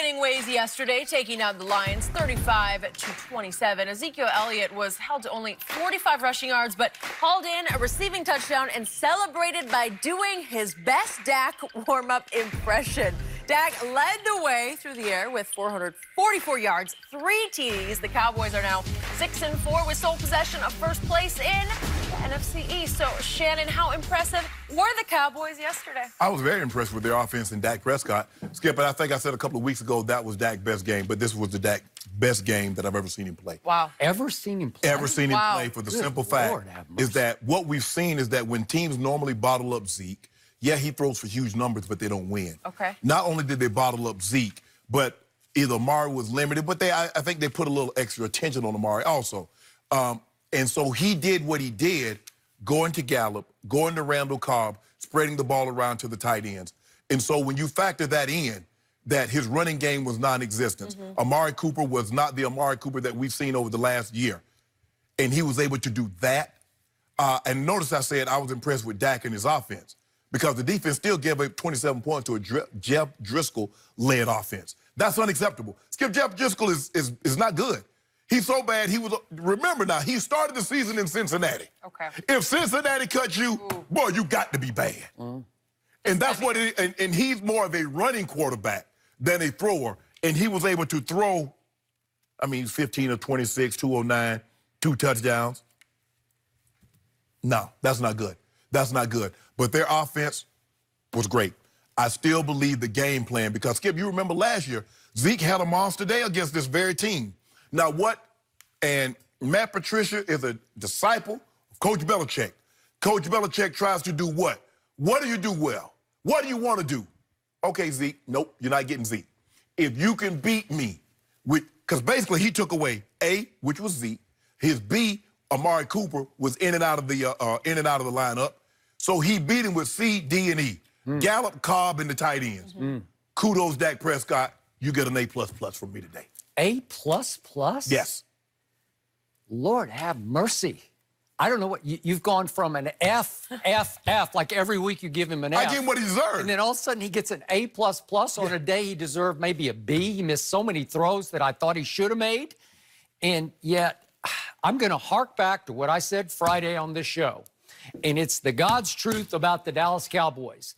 winning ways yesterday, taking out the Lions 35-27. Ezekiel Elliott was held to only 45 rushing yards, but hauled in a receiving touchdown and celebrated by doing his best Dak warm-up impression. Dak led the way through the air with 444 yards, 3 TDs. The Cowboys are now 6-4 with sole possession of first place in the NFC East. So, Shannon, how impressive were the Cowboys yesterday? I was very impressed with their offense and Dak Prescott. Skip, I think I said a couple of weeks ago that was Dak's best game, but this was the Dak best game that I've ever seen him play. Wow. Ever seen him play? Ever seen him play for the simple fact is that what we've seen is that when teams normally bottle up Zeke, yeah, he throws for huge numbers, but they don't win. Okay. Not only did they bottle up Zeke, but either Amari was limited, but I think they put a little extra attention on Amari also. And so he did what he did, going to Gallup, going to Randall Cobb, spreading the ball around to the tight ends. And so when you factor that in, that his running game was non-existent. Amari Cooper was not the Amari Cooper that we've seen over the last year. And he was able to do that. And notice I said I was impressed with Dak and his offense, because the defense still gave up 27 points to a Jeff Driscoll-led offense. That's unacceptable. Skip, Jeff Driscoll is not good. He's so bad, remember now, he started the season in Cincinnati. Okay. If Cincinnati cut you, boy, you got to be bad. And that's what it is. And he's more of a running quarterback than a thrower. And he was able to throw, 15 of 26, 209, 2 touchdowns. No, that's not good. That's not good. But their offense was great. I still believe the game plan, because, Skip, you remember last year, Zeke had a monster day against this very team. Now and Matt Patricia is a disciple of Coach Belichick. Coach Belichick tries to do what? What do you do well? What do you want to do? Okay, Zeke, nope, you're not getting Zeke. If you can beat me because basically he took away A, which was Zeke, his B, Amari Cooper, was in and out of the lineup. So he beat him with C, D, and E. Gallup, Cobb, and the tight ends. Kudos, Dak Prescott. You get an A++ from me today. A++? Yes. Lord have mercy. I don't know what, you've gone from an F, like every week you give him an F. I give him what he deserved. And then all of a sudden he gets an A++ on a day he deserved maybe a B. He missed so many throws that I thought he should have made. And yet, I'm going to hark back to what I said Friday on this show. And it's the God's truth about the Dallas Cowboys.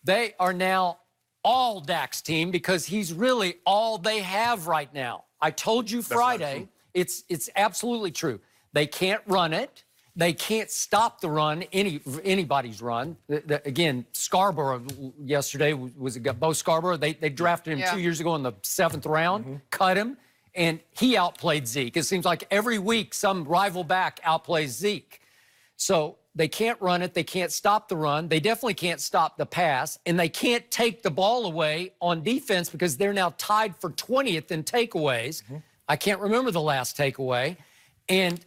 They are now all Dak's team, because he's really all they have right now. I told you Friday, it's absolutely true. They can't run it. They can't stop the run, anybody's run. Again, Scarborough yesterday was Bo Scarborough. They drafted him 2 years ago in the 7th round, cut him, and he outplayed Zeke. It seems like every week some rival back outplays Zeke. So they can't run it. They can't stop the run. They definitely can't stop the pass. And they can't take the ball away on defense, because they're now tied for 20th in takeaways. I can't remember the last takeaway. And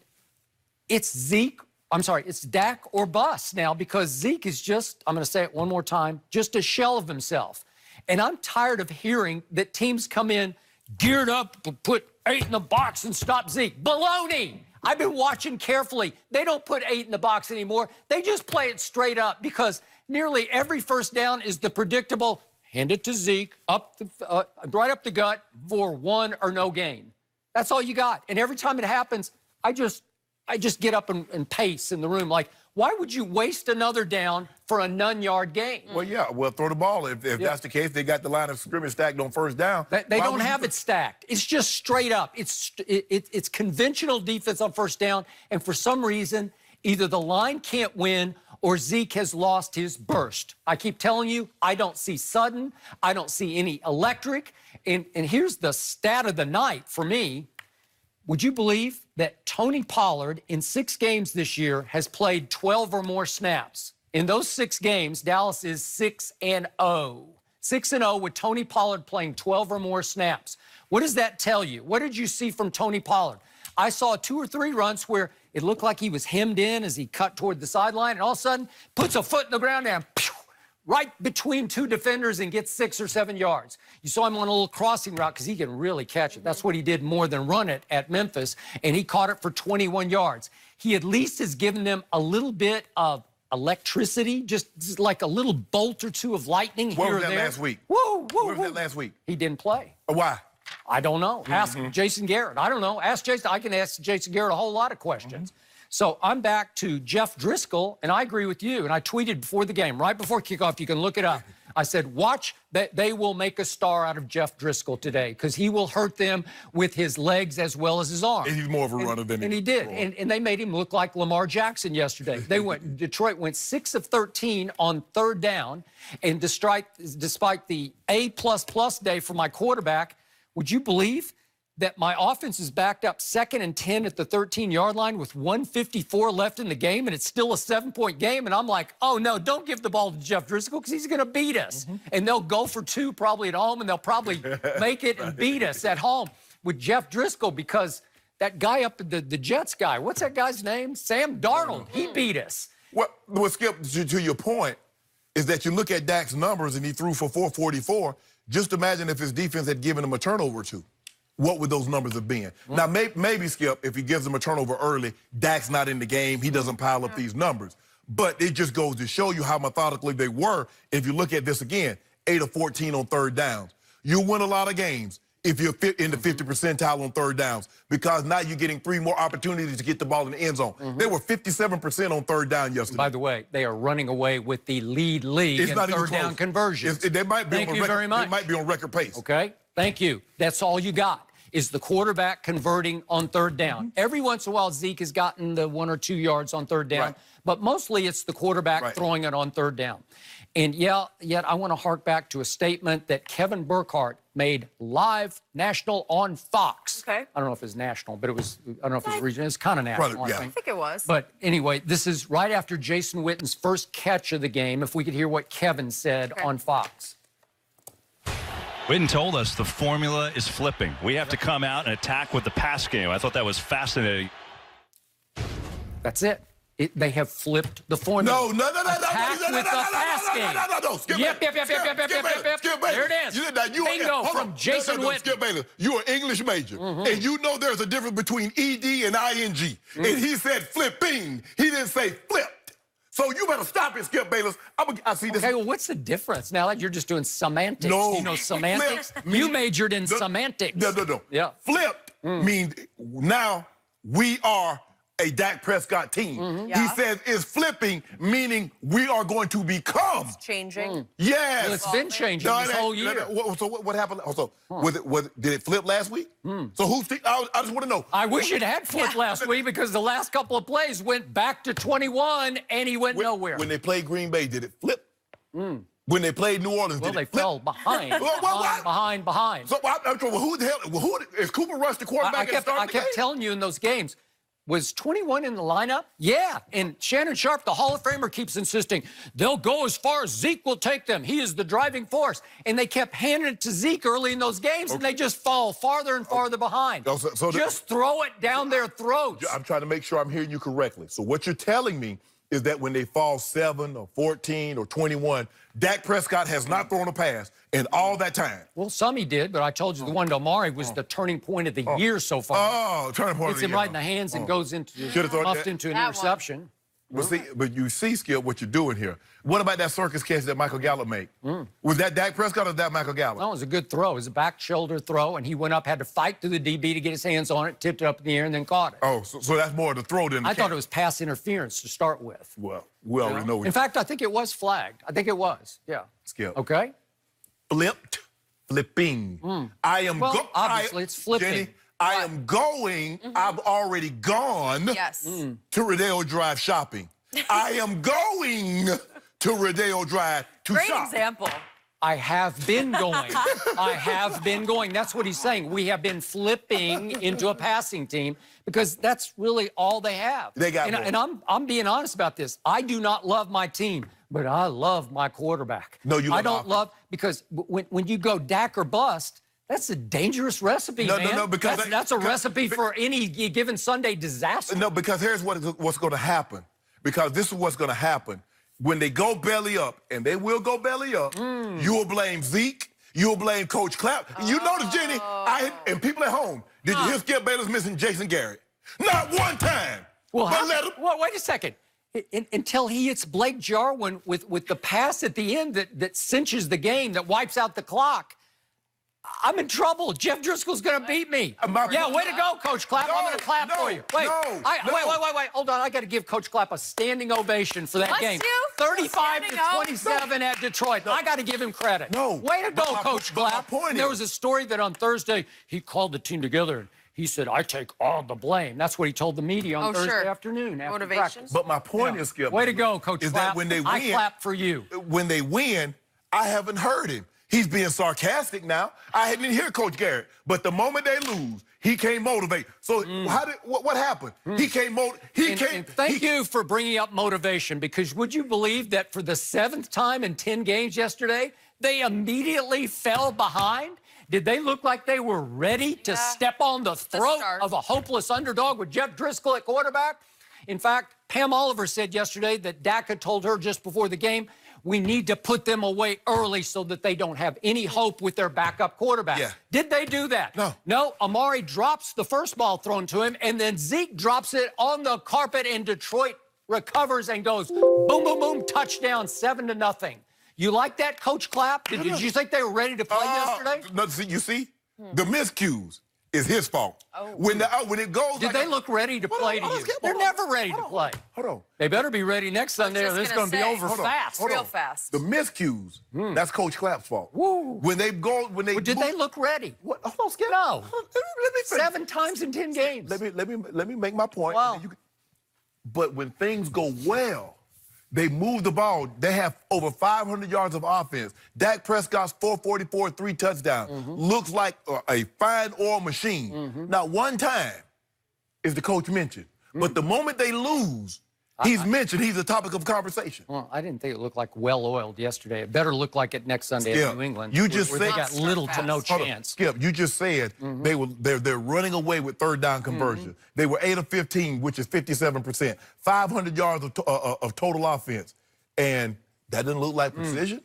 it's it's Dak or bust now, because Zeke is just, I'm going to say it one more time, just a shell of himself. And I'm tired of hearing that teams come in geared up to put 8 in the box and stop Zeke. Baloney! I've been watching carefully. They don't put 8 in the box anymore. They just play it straight up, because nearly every first down is the predictable, hand it to Zeke, right up the gut for 1 or no gain. That's all you got. And every time it happens, I just get up and pace in the room. Like, why would you waste another down for a none-yard gain? Well, yeah, throw the ball. If that's the case, they got the line of scrimmage stacked on first down. They don't have it stacked. It's just straight up. It's conventional defense on first down, and for some reason, either the line can't win or Zeke has lost his burst. I keep telling you, I don't see sudden. I don't see any electric. And here's the stat of the night for me. Would you believe that Tony Pollard in 6 games this year has played 12 or more snaps? In those 6 games, Dallas is 6-0. 6-0 with Tony Pollard playing 12 or more snaps. What does that tell you? What did you see from Tony Pollard? I saw 2 or 3 runs where it looked like he was hemmed in as he cut toward the sideline, and all of a sudden puts a foot in the ground and right between 2 defenders and gets 6 or 7 yards. You saw him on a little crossing route, because he can really catch it. That's what he did more than run it at Memphis, and he caught it for 21 yards. He at least has given them a little bit of electricity, just like a little bolt or two of lightning Where here was or that there. last week? Woo, woo, Where was woo. that last week? He didn't play. Why? I don't know. Ask Jason Garrett. I don't know. Ask Jason. I can ask Jason Garrett a whole lot of questions. So I'm back to Jeff Driscoll, and I agree with you. And I tweeted before the game, right before kickoff, you can look it up. I said, watch that they will make a star out of Jeff Driscoll today because he will hurt them with his legs as well as his arms. And he's more of a runner than And he did. And they made him look like Lamar Jackson yesterday. Detroit went 6 of 13 on third down. And despite the A++ day for my quarterback, would you believe that my offense is backed up 2nd and 10 at the 13-yard line with 1:54 left in the game, and it's still a 7-point game? And I'm like, oh, no, don't give the ball to Jeff Driscoll because he's going to beat us. And they'll go for 2 probably at home, and they'll probably make it and beat us at home with Jeff Driscoll because that guy up, the Jets guy, what's that guy's name? Sam Darnold. He beat us. What Skip, to your point, is that you look at Dak's numbers, and he threw for 444. Just imagine if his defense had given him a turnover or 2. What would those numbers have been? Now, maybe, Skip, if he gives them a turnover early, Dak's not in the game. He doesn't pile up these numbers. But it just goes to show you how methodically they were. If you look at this again, 8 of 14 on third downs. You win a lot of games if you're in the 50 percentile on third downs because now you're getting 3 more opportunities to get the ball in the end zone. They were 57% on third down yesterday. By the way, they are running away with the lead in third down conversions. They might be Thank you very much. They might be on record pace. Okay, thank you. That's all you got. Is the quarterback converting on third down. Every once in a while, Zeke has gotten the 1 or 2 yards on third down, but mostly it's the quarterback throwing it on third down. And yet I want to hark back to a statement that Kevin Burkhardt made live national on Fox. Okay. I don't know if it's national, but it was, I don't know if it's regional. It's kind of national, Probably, yeah. I I think it was. But anyway, this is right after Jason Witten's first catch of the game. If we could hear what Kevin said on Fox. Witten told us the formula is flipping. We have to come out and attack with the pass game. I thought that was fascinating. That's it. They have flipped the formula. No. Attack with the pass game. No. Skip Yep. Skip There it is. Bingo from Jason Witten. Skip Bayless, you're an English major, and you know there's a difference between ED and ING. And he said flipping. He didn't say flipped. So you better stop it, Skip Bayless. I see this. Okay, well, what's the difference? Now that you're just doing semantics. No. You know semantics? Flipped You means- majored in semantics. No. Yeah. Flipped means now we are a Dak Prescott team. Yeah. He says it's flipping, meaning we are going to become. Changing. Yes. Well, it's been changing this whole year. So what happened? So did it flip last week? So who's I just want to know. I wish it had flipped last week because the last couple of plays went back to 21 and he went nowhere. When they played Green Bay, did it flip? When they played New Orleans, Well, did they it flip? fell behind. What? Behind. So I'm trying. Who the hell? Who is Cooper Rush the quarterback? I kept telling you in those games, was 21 in the lineup? Yeah. And Shannon Sharp, the Hall of Famer, keeps insisting they'll go as far as Zeke will take them. He is the driving force. And they kept handing it to Zeke early in those games, and they just fall farther and farther behind. Just throw it down their throats. I'm trying to make sure I'm hearing you correctly. So what you're telling me is that when they fall 7 or 14 or 21, Dak Prescott has not thrown a pass in all that time. Well, some he did, but I told you the one to Amari was the turning point of the year so far. Oh, turning point. Hits him right in the hands and goes into muffed into an interception. But you see, Skip, what you're doing here. What about that circus catch that Michael Gallup made? Was that Dak Prescott or that Michael Gallup? No, it was a good throw. It was a back shoulder throw, and he went up, had to fight through the DB to get his hands on it, tipped it up in the air, and then caught it. Oh, so that's more of the throw than the I thought it was pass interference to start with. Well, we already know. In fact, I think it was flagged. I think it was. Yeah. Skip. Okay. Flipping. I am obviously it's flipping. Jenny, I am going. I've already gone to Rodeo Drive shopping. I am going to Rodeo Drive to shop. Great example. I have been going. I have been going. That's what he's saying. We have been flipping into a passing team because that's really all they have. They got more. And I'm being honest about this. I do not love my team, but I love my quarterback. No, you I don't love because when you go Dak or bust, that's a dangerous recipe, man. No, because that's a recipe for any given Sunday disaster. No, because here's what's going to happen. Because this is what's going to happen. When they go belly up, and they will go belly up, you will blame Zeke. You'll blame Coach Clapp. You notice, Jenny, and people at home, did you hear Skip Bayless missing Jason Garrett? Not one time. Well, But let him. well, wait a second. until he hits Blake Jarwin with the pass at the end that cinches the game, that wipes out the clock. I'm in trouble. Jeff Driscoll's going to beat me. Yeah, way to go, Coach Clapp. I'm going to clap for you. Wait, wait. Hold on. I got to give Coach Clapp a standing ovation for that game. 35-27 at Detroit. I got to give him credit. Way to go, Coach Clapp. There was a story that on Thursday he called the team together and he said, I take all the blame. That's what he told the media on Thursday afternoon after practice. But my point is, Skip. Way to go, Coach Clapp. That when they win, I clap for you. When they win, I haven't heard him. He's being sarcastic now. I didn't hear Coach Garrett. But the moment they lose, he can't motivate. So what happened? He can't motivate. Thank you for bringing up motivation, because would you believe that for the 7th time in 10 games yesterday, they immediately fell behind? Did they look like they were ready to step on the throat of a hopeless underdog with Jeff Driscoll at quarterback? In fact, Pam Oliver said yesterday that Dak had told her just before the game, we need to put them away early so that they don't have any hope with their backup quarterback. Yeah. Did they do that? No. No, Amari drops the first ball thrown to him, and then Zeke drops it on the carpet, and Detroit recovers and goes boom, boom, boom, touchdown, 7-0. You like that, Coach Clapp? Did you think they were ready to play yesterday? No, you see? The miscues is his fault. When it goes, did they look ready to play to you? They're never ready to play. Hold on. They better be ready next Sunday, or this is going to be over fast. Real fast. The miscues, that's Coach Clapp's fault. Woo. When they did they look ready? What? Hold on, Skip. No. Let me 7 times in 10 games. Let me make my point. Wow. But when things go well, they move the ball. They have over 500 yards of offense. Dak Prescott's 444, 3 touchdowns. Looks like a fine oil machine. Not one time is the coach mentioned. But the moment they lose, he's mentioned. He's the topic of conversation. Well, I didn't think it looked like well-oiled yesterday. It better look like it next Sunday at New England. You just where said they got little to no chance. Skip, you just said they're running away with third down conversion. They were 8 of 15, which is 57%. 500 yards of total offense, and that didn't look like precision.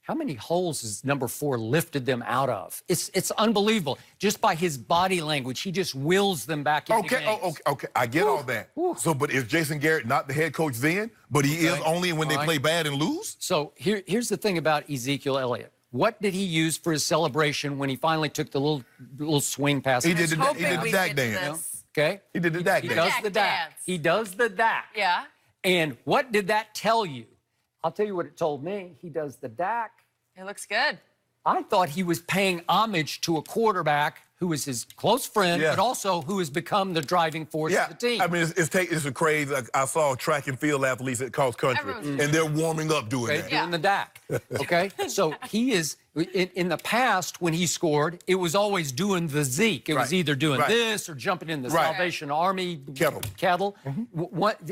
How many holes has number 4 lifted them out of? It's unbelievable. Just by his body language, he just wills them back into games. Okay. I get all that. So, but is Jason Garrett not the head coach then? But he is only when they play bad and lose? So here's the thing about Ezekiel Elliott. What did he use for his celebration when he finally took the little swing pass? He did the Dak dance. Okay? He did the Dak dance. He does the Dak. He does the Dak. Yeah. And what did that tell you? I'll tell you what it told me. He does the Dak. It looks good. I thought he was paying homage to a quarterback who is his close friend, but also who has become the driving force of the team. I mean, it's a craze. I saw track and field athletes at cross country, and they're warming up doing that. Doing the Dak, okay? So he is, in the past, when he scored, it was always doing the Zeke. It was either doing this or jumping in the Salvation Army kettle.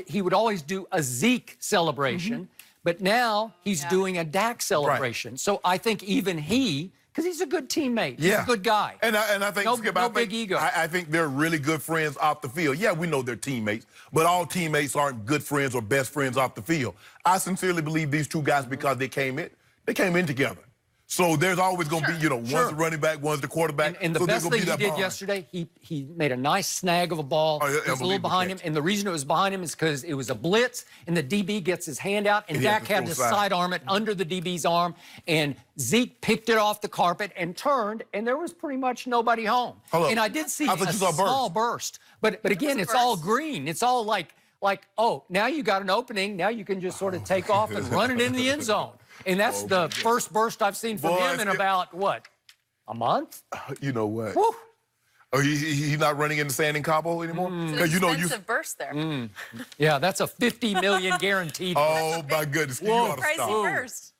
He would always do a Zeke celebration. But now he's doing a Dak celebration. So I think even he, because he's a good teammate, he's a good guy. And I think, no big ego. I think they're really good friends off the field. Yeah, we know they're teammates, but all teammates aren't good friends or best friends off the field. I sincerely believe these two guys, because they came in together. So there's always going to be, one's the running back, one's the quarterback. And the best thing he did yesterday, he made a nice snag of a ball. It was a little behind him. And the reason it was behind him is because it was a blitz, and the DB gets his hand out, and Dak had to sidearm it under the DB's arm. And Zeke picked it off the carpet and turned, and there was pretty much nobody home. And I did see a small burst. But again, it's all green. It's all like, oh, now you got an opening. Now you can just sort of take off and run it in the end zone. And that's the first burst I've seen from him in about, what, a month? You know what? Woo. Oh, he's not running in the San Cabo anymore? It's an expensive burst there. Yeah, that's a $50 million guaranteed. Oh, my goodness. Crazy burst.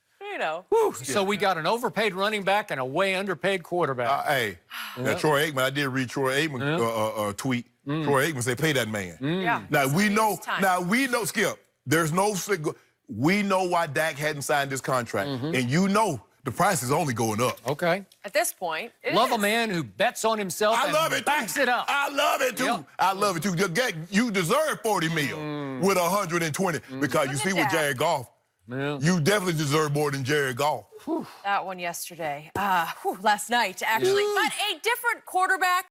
So we got an overpaid running back and a way underpaid quarterback. Hey, now Troy Aikman, I did read Troy Aikman tweet. Troy Aikman said, pay that man. Now, we know, Skip, there's no... We know why Dak hadn't signed this contract. And the price is only going up. Okay. At this point, love a man who bets on himself and backs it up. I love it, too. I love it, too. You deserve $40 million with 120 because you see with Jared Goff, you definitely deserve more than Jared Goff. That one yesterday. Last night, actually. But a different quarterback.